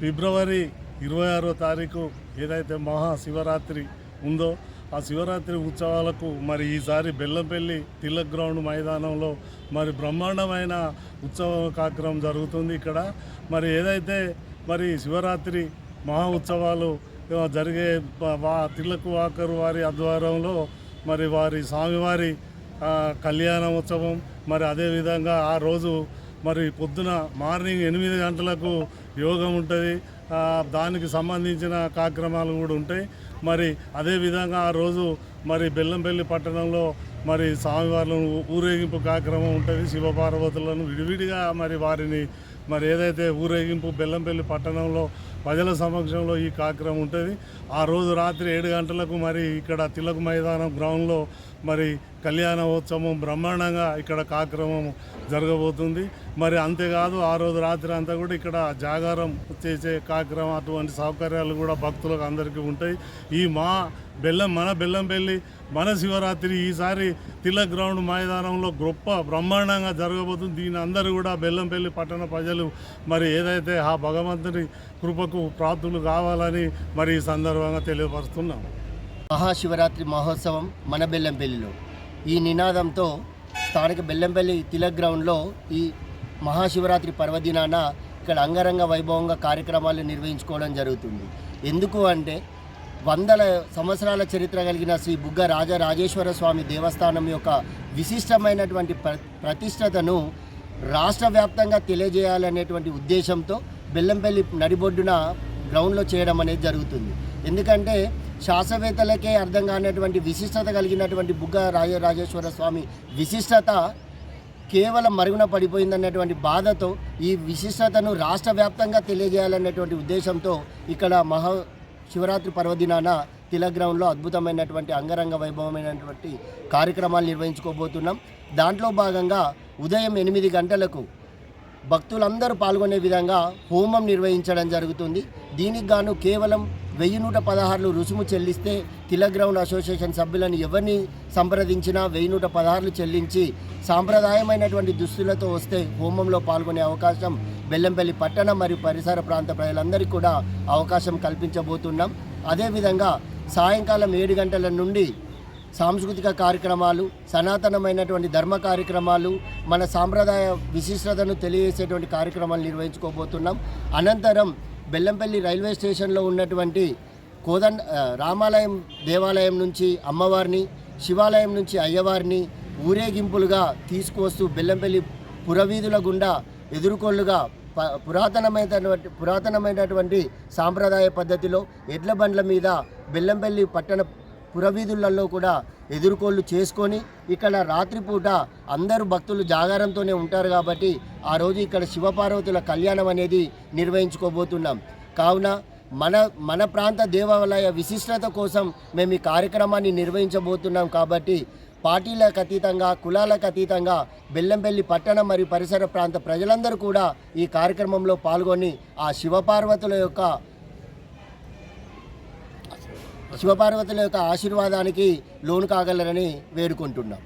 ఫిబ్రవరి 26వ తారీఖు ఏదైతే మహాశివరాత్రి ఉందో ఆ శివరాత్రి ఉత్సవాలకు మరి ఈసారి బెల్లంపల్లి తిలక్ గ్రౌండ్ మైదానంలో మరి బ్రహ్మాండమైన ఉత్సవ కార్యక్రమం జరుగుతుంది. ఇక్కడ మరి ఏదైతే మరి శివరాత్రి మహా ఉత్సవాలు జరిగే తిలక్ వాకర్ వారి ఆధ్వర్యంలో మరి వారి స్వామివారి కళ్యాణ ఉత్సవం మరి అదేవిధంగా ఆ రోజు మరి పొద్దున మార్నింగ్ 8 గంటలకు యోగం ఉంటుంది. దానికి సంబంధించిన కార్యక్రమాలు కూడా ఉంటాయి. మరి అదేవిధంగా ఆ రోజు మరి బెల్లంపల్లి పట్టణంలో మరి స్వామివార్లను ఊరేగింపు కార్యక్రమం ఉంటుంది. శివపార్వతులను విడివిడిగా మరి వారిని మరి ఏదైతే ఊరేగింపు బెల్లంపల్లి పట్టణంలో ప్రజల సమక్షంలో ఈ కార్యక్రమం ఉంటుంది. ఆ రోజు రాత్రి 7 గంటలకు మరి ఇక్కడ తిలక్ మైదానం గ్రౌండ్లో మరి కళ్యాణోత్సవం బ్రహ్మాండంగా ఇక్కడ కార్యక్రమం జరగబోతుంది. మరి అంతేకాదు ఆ రోజు రాత్రి అంతా కూడా ఇక్కడ జాగారం చేసే కార్యక్రమం అటువంటి సౌకర్యాలు కూడా భక్తులకు అందరికీ ఉంటాయి. ఈ మన బెల్లంపల్లి మన శివరాత్రి ఈసారి తిలక్ గ్రౌండ్ మైదానంలో గొప్ప బ్రహ్మాండంగా జరగబోతుంది. దీని అందరూ కూడా బెల్లంపల్లి పట్టణ ప్రజలు మరి ఏదైతే ఆ భగవంతుని కృపకు ప్రాప్తులు కావాలని మరి ఈ సందర్భంగా తెలియపరుస్తున్నాం. మహాశివరాత్రి మహోత్సవం మన బెల్లంపల్లిలో ఈ నినాదంతో స్థానిక బెల్లంపల్లి తిలక్ గ్రౌండ్లో ఈ మహాశివరాత్రి పర్వదినాన ఇక్కడ అంగరంగ వైభవంగా కార్యక్రమాలు నిర్వహించుకోవడం జరుగుతుంది. ఎందుకు అంటే 100 సంవత్సరాల చరిత్ర కలిగిన శ్రీ బుగ్గ రాజరాజేశ్వర స్వామి దేవస్థానం యొక్క విశిష్టమైనటువంటి ప్రతిష్టతను రాష్ట్ర వ్యాప్తంగా తెలియజేయాలనేటువంటి ఉద్దేశంతో బెల్లంపల్లి నడిబొడ్డున గ్రౌండ్లో చేయడం అనేది జరుగుతుంది. ఎందుకంటే శాస్త్రవేత్తలకే అర్థం కానటువంటి విశిష్టత కలిగినటువంటి బుగ్గ రాజరాజేశ్వర స్వామి విశిష్టత కేవలం మరుగున పడిపోయిందన్నటువంటి బాధతో ఈ విశిష్టతను రాష్ట్ర వ్యాప్తంగా తెలియజేయాలనేటువంటి ఉద్దేశంతో ఇక్కడ శివరాత్రి పర్వదినాన తిలక్ గ్రౌండ్లో అద్భుతమైనటువంటి అంగరంగ వైభవమైనటువంటి కార్యక్రమాలు నిర్వహించుకోబోతున్నాం. దాంట్లో భాగంగా ఉదయం 8 గంటలకు భక్తులందరూ పాల్గొనే విధంగా హోమం నిర్వహించడం జరుగుతుంది. దీనికి గాను కేవలం 1116 రుసుము చెల్లిస్తే తిలక్ గ్రౌండ్ అసోసియేషన్ సభ్యులను ఎవరిని సంప్రదించినా 1116 చెల్లించి సాంప్రదాయమైనటువంటి దుస్తులతో వస్తే హోమంలో పాల్గొనే అవకాశం బెల్లంపల్లి పట్టణ మరియు పరిసర ప్రాంత ప్రజలందరికీ కూడా అవకాశం కల్పించబోతున్నాం. అదేవిధంగా సాయంకాలం 7 గంటల నుండి సాంస్కృతిక కార్యక్రమాలు, సనాతనమైనటువంటి ధర్మ కార్యక్రమాలు, మన సాంప్రదాయ విశిష్టతను తెలియజేసేటువంటి కార్యక్రమాలు నిర్వహించుకోబోతున్నాం. అనంతరం బెల్లంపల్లి రైల్వే స్టేషన్లో ఉన్నటువంటి రామాలయం దేవాలయం నుంచి అమ్మవారిని, శివాలయం నుంచి అయ్యవారిని ఊరేగింపులుగా తీసుకువస్తూ బెల్లంపల్లి పురవీధుల గుండా ఎదుర్కొల్లుగా పురాతనమైనటువంటి సాంప్రదాయ పద్ధతిలో ఎడ్ల బండ్ల మీద బెల్లంపల్లి పట్టణ పురవీధులలో కూడా ఎదుర్కోళ్ళు చేసుకొని ఇక్కడ రాత్రిపూట అందరూ భక్తులు జాగారంతోనే ఉంటారు కాబట్టి ఆ రోజు ఇక్కడ శివపార్వతుల కళ్యాణం అనేది నిర్వహించుకోబోతున్నాం. కావున మన ప్రాంత దేవాలయ విశిష్టత కోసం మేము ఈ కార్యక్రమాన్ని నిర్వహించబోతున్నాం. కాబట్టి పార్టీలకు అతీతంగా, కులాలకు అతీతంగా బెల్లంపల్లి పట్టణ మరియు పరిసర ప్రాంత ప్రజలందరూ కూడా ఈ కార్యక్రమంలో పాల్గొని ఆ శివపార్వతుల యొక్క ఆశీర్వాదానికి లోను కాగలరని వేడుకుంటున్నాం.